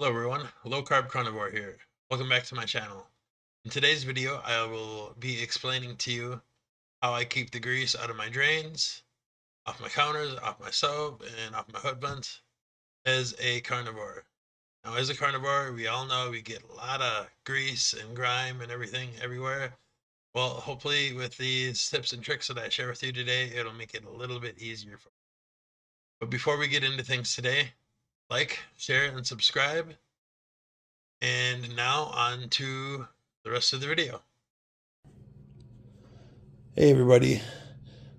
Hello everyone, Low Carb Carnivore here. Welcome back to my channel. In today's video, I will be explaining to you how I keep the grease out of my drains, off my counters, off my stove, and off my hood vents as a carnivore. Now, as a carnivore, we all know we get a lot of grease and grime and everything everywhere. Well, hopefully with these tips and tricks that I share with you today, it'll make it a little bit easier for you. But before we get into things today, like, share, and subscribe. And now on to the rest of the video. Hey everybody,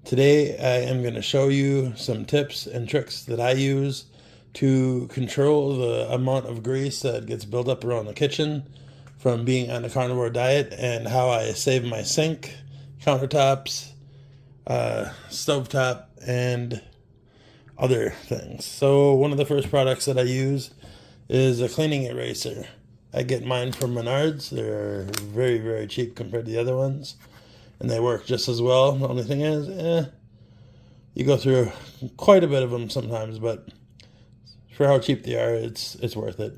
today I am going to show you some tips and tricks that I use to control the amount of grease that gets built up around the kitchen from being on a carnivore diet, and how I save my sink, countertops, stovetop, and other things. So one of the first products that I use is a cleaning eraser. I get mine from Menards. They're very, very cheap compared to the other ones, and they work just as well. The only thing is, you go through quite a bit of them sometimes, but for how cheap they are, it's worth it.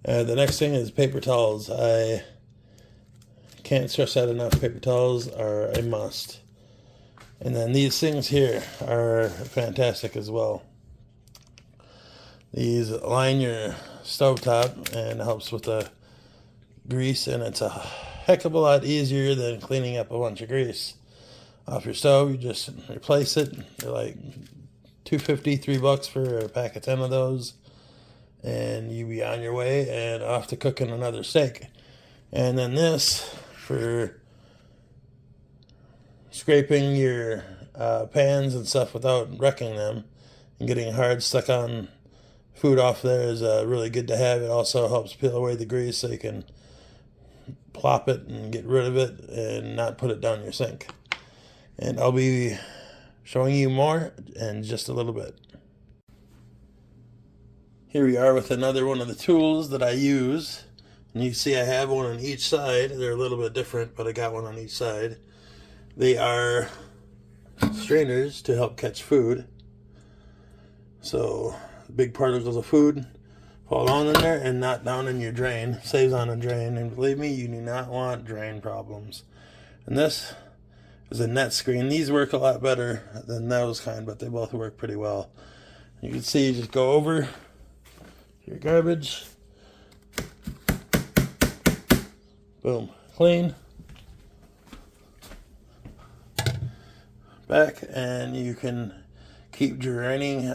The next thing is paper towels. I can't stress that enough. Paper towels are a must. And then these things here are fantastic as well. These line your stovetop and helps with the grease, and it's a heck of a lot easier than cleaning up a bunch of grease off your stove. You just replace it. They're like $2.50, $3 for a pack of 10 of those, and you be on your way and off to cooking another steak. And then this for scraping your pans and stuff without wrecking them and getting hard stuck on food off there is really good to have. It also helps peel away the grease so you can plop it and get rid of it and not put it down your sink. And I'll be showing you more in just a little bit. Here we are with another one of the tools that I use. And you see I have one on each side. They're a little bit different, but I got one on each side. They are strainers to help catch food. So big particles of food fall on in there and not down in your drain. Saves on a drain, and believe me, you do not want drain problems. And this is a net screen. These work a lot better than those kind, but they both work pretty well. You can see, you just go over your garbage, boom, clean, back, and you can keep draining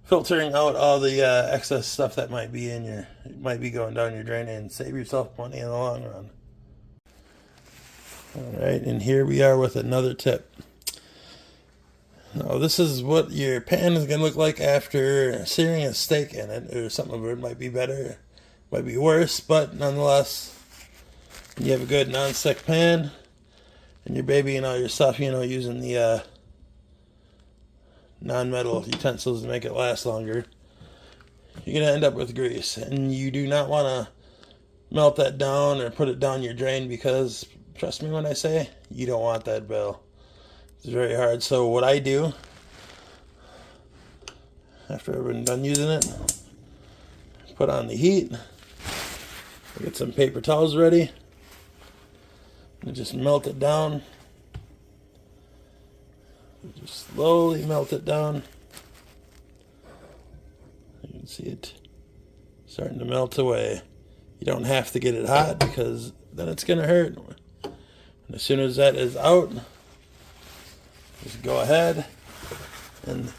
filtering out all the excess stuff that might be going down your drain, and save yourself money in the long run. Alright, and here we are with another tip. Now this is what your pan is going to look like after searing a steak in it, or something of it. Might be better, might be worse, but nonetheless, you have a good non-stick pan, and you're babying all your stuff, using the non-metal utensils to make it last longer, you're going to end up with grease. And you do not want to melt that down or put it down your drain, because trust me when I say you don't want that bill. It's very hard. So what I do after I've been done using it, put on the heat, get some paper towels ready, and just melt it down. Just slowly melt it down. You can see it starting to melt away. You don't have to get it hot, because then it's going to hurt. And as soon as that is out, just go ahead and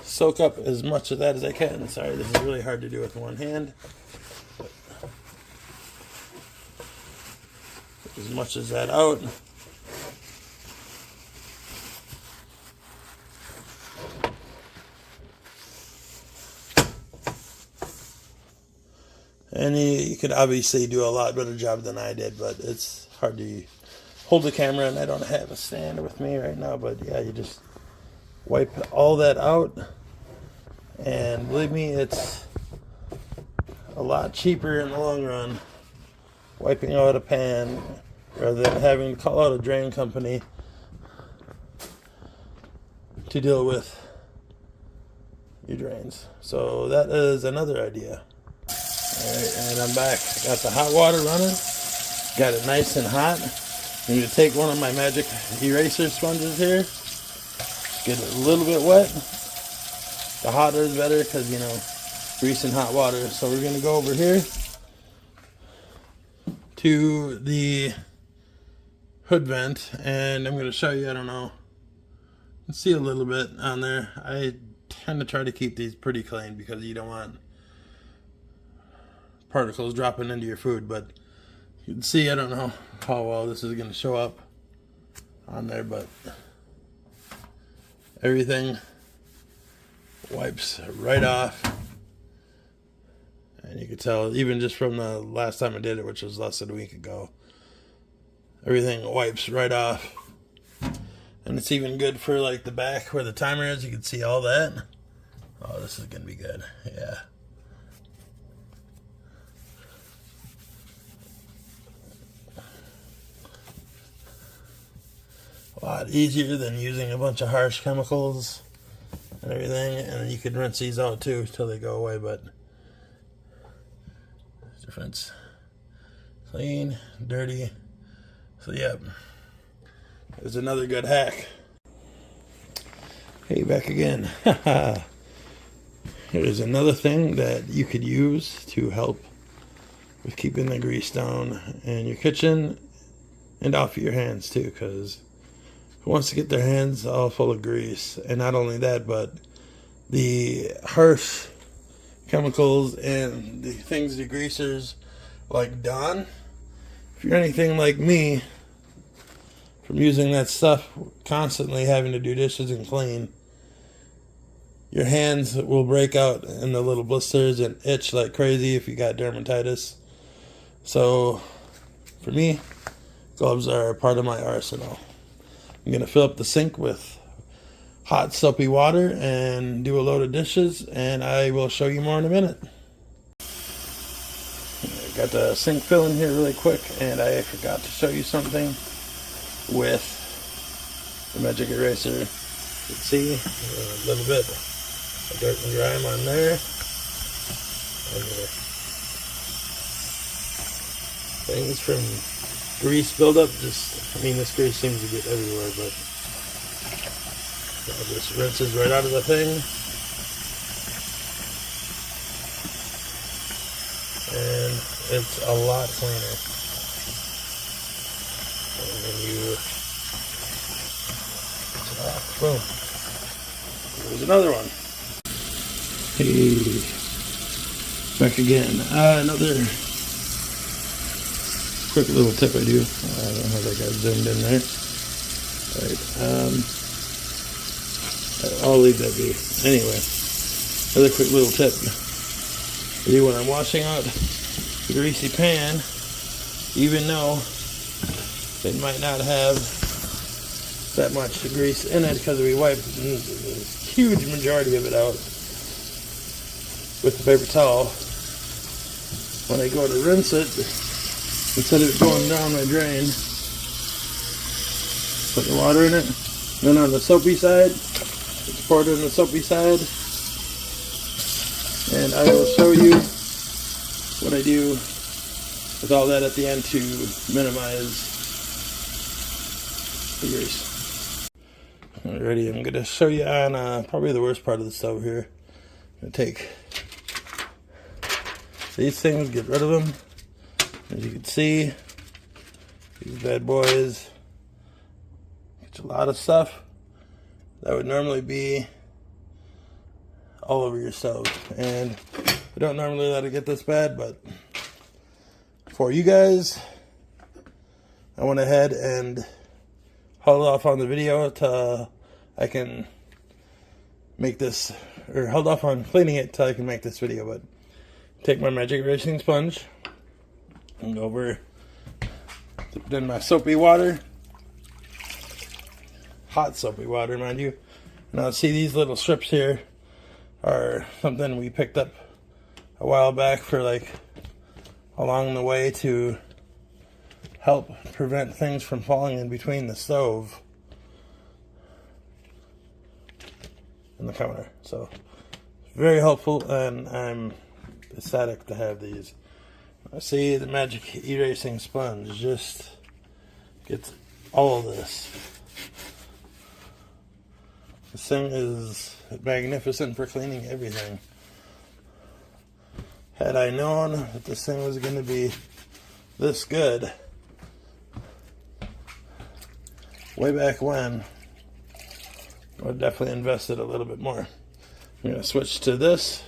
soak up as much of that as I can. Sorry, this is really hard to do with one hand. But as much as that out. And you could obviously do a lot better job than I did, but it's hard to hold the camera, and I don't have a stand with me right now. But yeah, you just wipe all that out, and believe me, it's a lot cheaper in the long run wiping out a pan rather than having to call out a drain company to deal with your drains. So that is another idea. Alright, and I'm back. Got the hot water running. Got it nice and hot. I'm going to take one of my magic eraser sponges here. Get it a little bit wet. The hotter is better because, you know, grease and hot water. So we're going to go over here to the hood vent, and I'm going to show you, I don't know, you can see a little bit on there. I tend to try to keep these pretty clean because you don't want particles dropping into your food, but you can see, I don't know how well this is going to show up on there, but everything wipes right off. And you can tell, even just from the last time I did it, which was less than a week ago, everything wipes right off. And it's even good for like the back where the timer is. You can see all that. Oh, this is going to be good. Yeah. A lot easier than using a bunch of harsh chemicals and everything. And you can rinse these out too till they go away, but difference. Clean, dirty. So yep, there's another good hack. Hey, back again. Here's another thing that you could use to help with keeping the grease down in your kitchen and off of your hands too, because who wants to get their hands all full of grease? And not only that, but the harsh chemicals and the things the greasers like Dawn. If you're anything like me, from using that stuff constantly, having to do dishes and clean, your hands will break out in the little blisters and itch like crazy if you got dermatitis. So for me, gloves are part of my arsenal. I'm going to fill up the sink with hot soapy water and do a load of dishes, and I will show you more in a minute. Got the sink filling here really quick, and I forgot to show you something with the magic eraser. You can see a little bit of dirt and grime on there. And things from grease buildup, I mean, this grease seems to get everywhere, but it just rinses right out of the thing. And it's a lot cleaner. And then you rinse it off. Boom. There's another one. Hey, back again. Another quick little tip I do. I don't know if that got zoomed in there. Alright, I'll leave that be. Anyway, another quick little tip I do when I'm washing out the greasy pan, even though it might not have that much grease in it because we wipe a huge majority of it out with the paper towel. When I go to rinse it, instead of it going down my drain, put the water in it. Then on the soapy side, it's poured in the soapy side. And I will show you what I do with all that at the end to minimize the grease. Alrighty, I'm going to show you on probably the worst part of the stove here. I'm going to take these things, get rid of them. As you can see, these bad boys, it's a lot of stuff that would normally be all over your stove, and I don't normally let it get this bad, but for you guys, I went ahead and held off on the video till I can make this, or held off on cleaning it till I can make this video. But take my magic erasing sponge and go over, dip it in my soapy water, hot soapy water, mind you. Now see, these little strips here are something we picked up a while back for like along the way to help prevent things from falling in between the stove and the counter. So very helpful, and ecstatic to have these. See, the magic erasing sponge just gets all of this. This thing is magnificent for cleaning everything. Had I known that this thing was going to be this good way back when, I would definitely invested a little bit more. I'm going to switch to this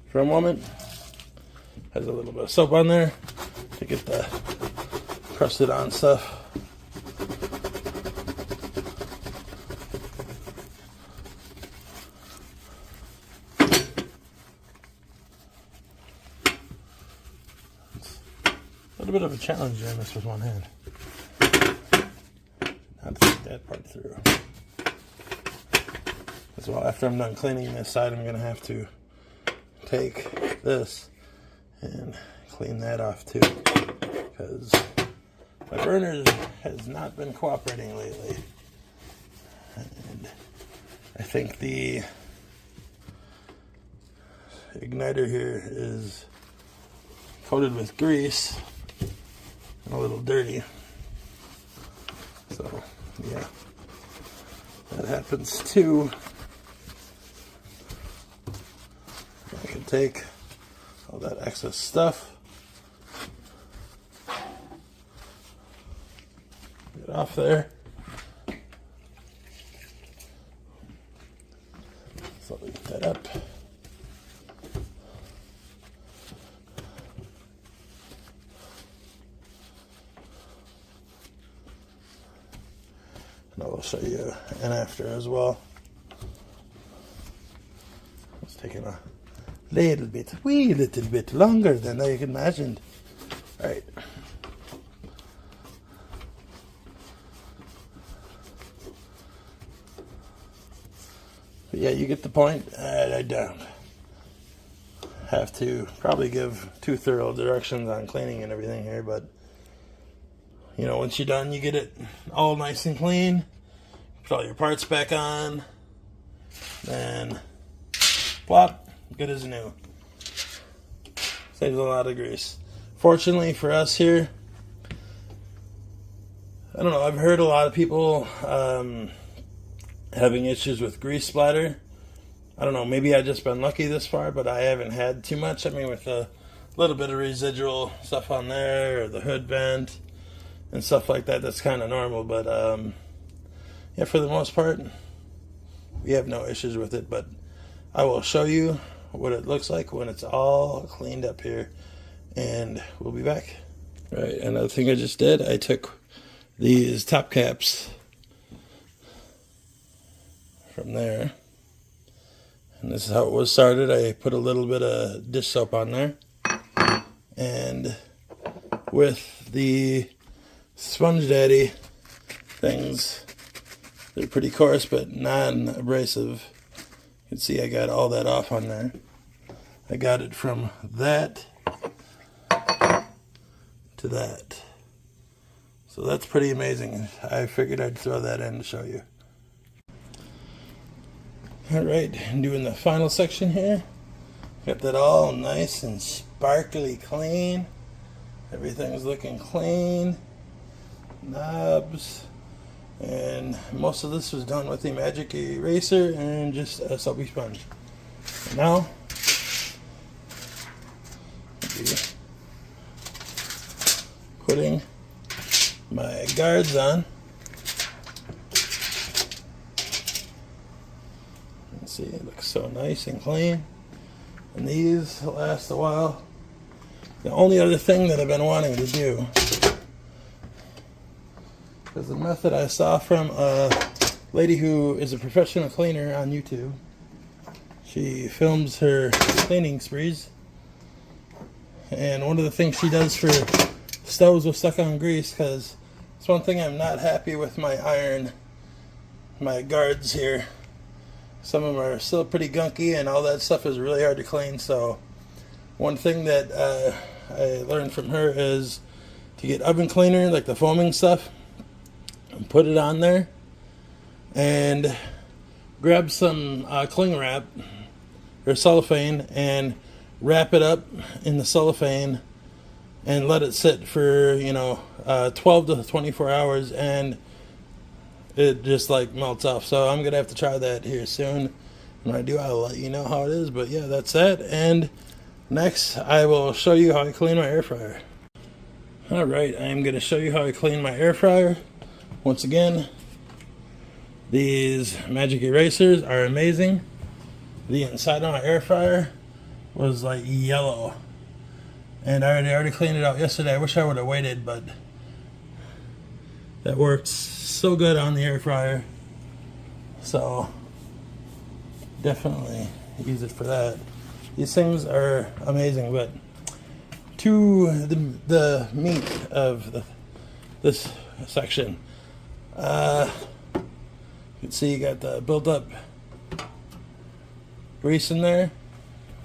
for a moment. Has a little bit of soap on there to get the crusted on stuff. A little bit of a challenge doing this with one hand. Not to get that part through. As well, after I'm done cleaning this side, I'm going to have to take this and clean that off too, because my burner has not been cooperating lately. And I think the igniter here is coated with grease and a little dirty. So yeah, that happens too. I can take all that excess stuff, get off there. So we get that up. And I will show you an after as well. It's taking a wee little bit longer than I imagined. All right. But yeah, you get the point. I don't have to probably give too thorough directions on cleaning and everything here, but you know, once you're done, you get it all nice and clean. Put all your parts back on, then plop. Good as new. Saves a lot of grease. Fortunately for us here, I don't know, I've heard a lot of people having issues with grease splatter. I don't know, maybe I've just been lucky this far, but I haven't had too much. I mean, with a little bit of residual stuff on there, or the hood vent, and stuff like that, that's kind of normal. But yeah, for the most part, we have no issues with it. But I will show you what it looks like when it's all cleaned up here, and we'll be back. All right, another thing I just did, I took these top caps from there, and this is how it was started. I put a little bit of dish soap on there, and with the Sponge Daddy things, they're pretty coarse but non-abrasive. You can see I got all that off on there. I got it from that to that. So that's pretty amazing. I figured I'd throw that in to show you. Alright, doing the final section here. Got that all nice and sparkly clean. Everything's looking clean. Knobs. And most of this was done with the magic eraser and just a soapy sponge. And now, I'll be putting my guards on. And see, it looks so nice and clean. And these last a while. The only other thing that I've been wanting to do, is a method I saw from a lady who is a professional cleaner on YouTube. She films her cleaning sprees, and one of the things she does for stoves with stuck on grease, because it's one thing I'm not happy with my iron, my guards here. Some of them are still pretty gunky, and all that stuff is really hard to clean. So one thing that I learned from her is to get oven cleaner, like the foaming stuff, and put it on there, and grab some cling wrap or cellophane and wrap it up in the cellophane, and let it sit for 12 to 24 hours, and it just like melts off. So I'm gonna have to try that here soon. When I do, I'll let you know how it is. But yeah, that's that. And next, I will show you how I clean my air fryer. All right, I'm gonna show you how I clean my air fryer. Once again, these magic erasers are amazing. The inside of my air fryer was like yellow, and I already cleaned it out yesterday. I wish I would have waited, but that worked so good on the air fryer. So definitely use it for that. These things are amazing. But to the meat of this section, you can see you got the built up grease in there.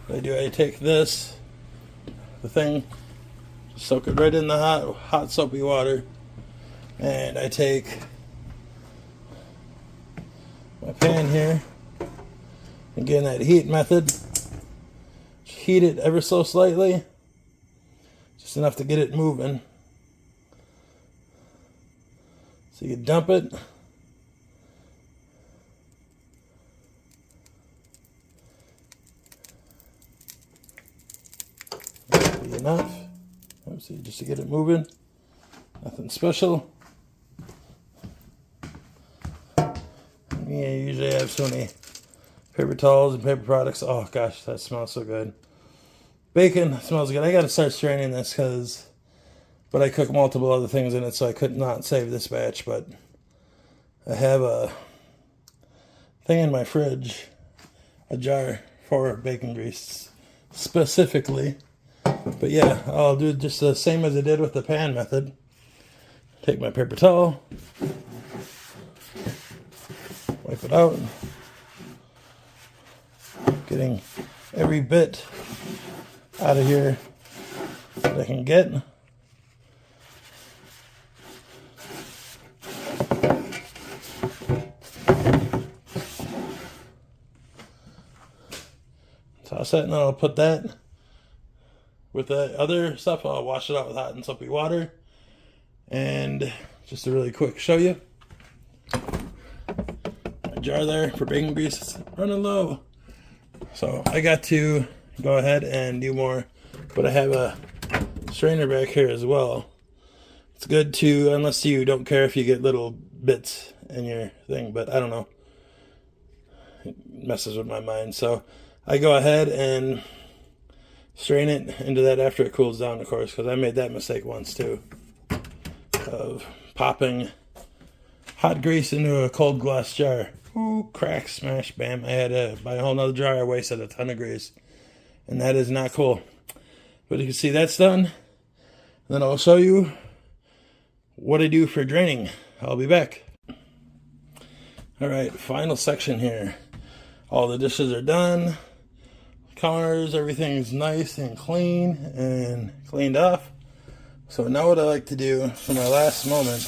What I do, I take the thing, soak it right in the hot soapy water, and I take my pan here. Again, that heat method. Heat it ever so slightly, just enough to get it moving. So you dump it. That'll be enough. See, just to get it moving. Nothing special. Yeah, usually I have so many paper towels and paper products. Oh gosh, that smells so good. Bacon smells good. I gotta start straining this but I cook multiple other things in it, so I could not save this batch. But I have a thing in my fridge, a jar for bacon grease specifically. But yeah, I'll do just the same as I did with the pan method. Take my paper towel, wipe it out, getting every bit out of here that I can get. Toss that, and then I'll put that with the other stuff. I'll wash it out with hot and soapy water. And just to really quick show you, a jar there for bacon grease. It's running low, so I got to go ahead and do more. But I have a strainer back here as well. It's good to, unless you don't care if you get little bits in your thing, but I don't know, it messes with my mind. So I go ahead and strain it into that after it cools down, of course, because I made that mistake once too, of popping hot grease into a cold glass jar. Ooh, crack, smash, bam. I had to buy a whole nother jar. I wasted a ton of grease, and that is not cool. But you can see that's done. Then I'll show you what I do for draining. I'll be back. All right, final section here. All the dishes are done. Counters, everything's nice and clean and cleaned off. So now what I like to do for my last moment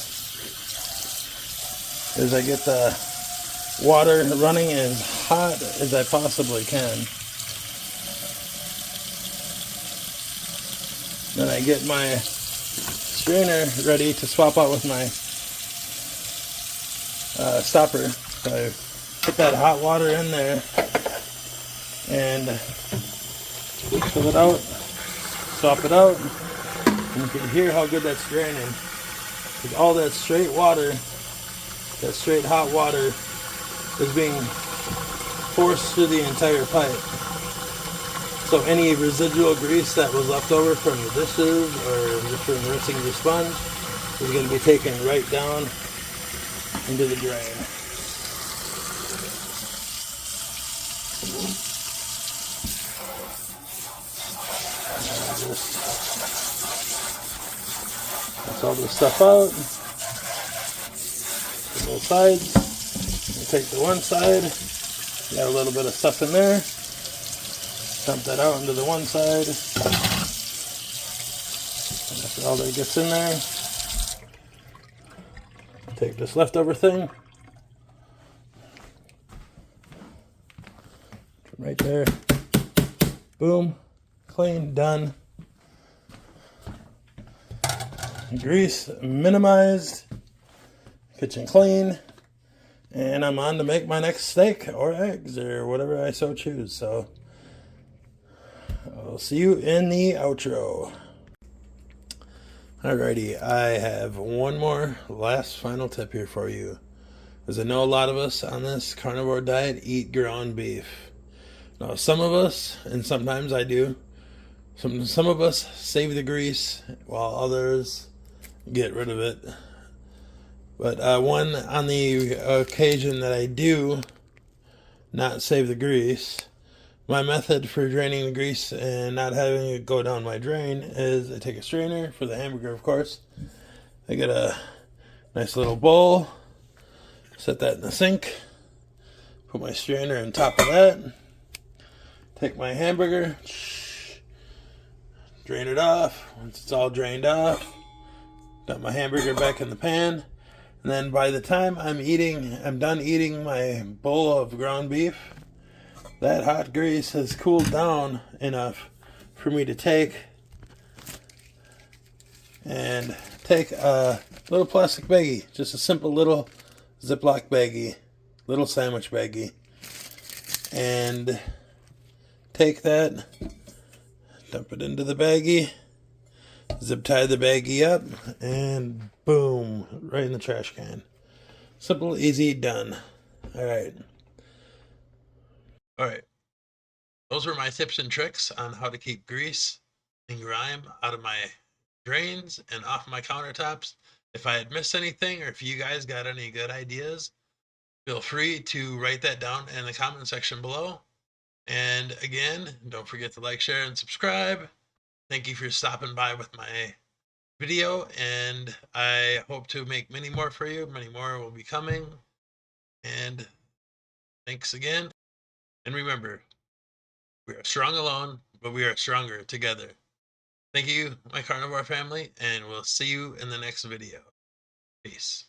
is I get the water running as hot as I possibly can. Then I get my strainer ready to swap out with my stopper. So I put that hot water in there and fill it out, swap it out, and you can hear how good that's draining. Because all that straight water, that straight hot water, is being forced through the entire pipe. So any residual grease that was left over from the dishes or just from rinsing your sponge is going to be taken right down into the drain. That's all this stuff out. The both sides. You take the one side, got a little bit of stuff in there. Dump that out into the one side. And after all that gets in there, take this leftover thing. Right there. Boom. clean, done. Grease minimized, kitchen clean, and I'm on to make my next steak or eggs or whatever I so choose. So I'll see you in the outro. Alrighty, I have one more last final tip here for you. As I know a lot of us on this carnivore diet eat ground beef. Now some of us, and sometimes I do, some of us save the grease while others get rid of it. But one on the occasion that I do not save the grease, my method for draining the grease and not having it go down my drain is I take a strainer for the hamburger, of course. I get a nice little bowl, set that in the sink, put my strainer on top of that, take my hamburger, drain it off. Once it's all drained off, got my hamburger back in the pan. And then by the time I'm done eating my bowl of ground beef, that hot grease has cooled down enough for me to take a little plastic baggie, just a simple little Ziploc baggie, little sandwich baggie, and take that, dump it into the baggie, zip tie the baggie up, and boom, right in the trash can. Simple, easy, done. All right. All right. Those were my tips and tricks on how to keep grease and grime out of my drains and off my countertops. If I had missed anything or if you guys got any good ideas, feel free to write that down in the comment section below. And again, don't forget to like, share, and subscribe. Thank you for stopping by with my video, and I hope to make many more for you. Many more will be coming. And thanks again. And remember, we are strong alone, but we are stronger together. Thank you, my carnivore family, and we'll see you in the next video. Peace.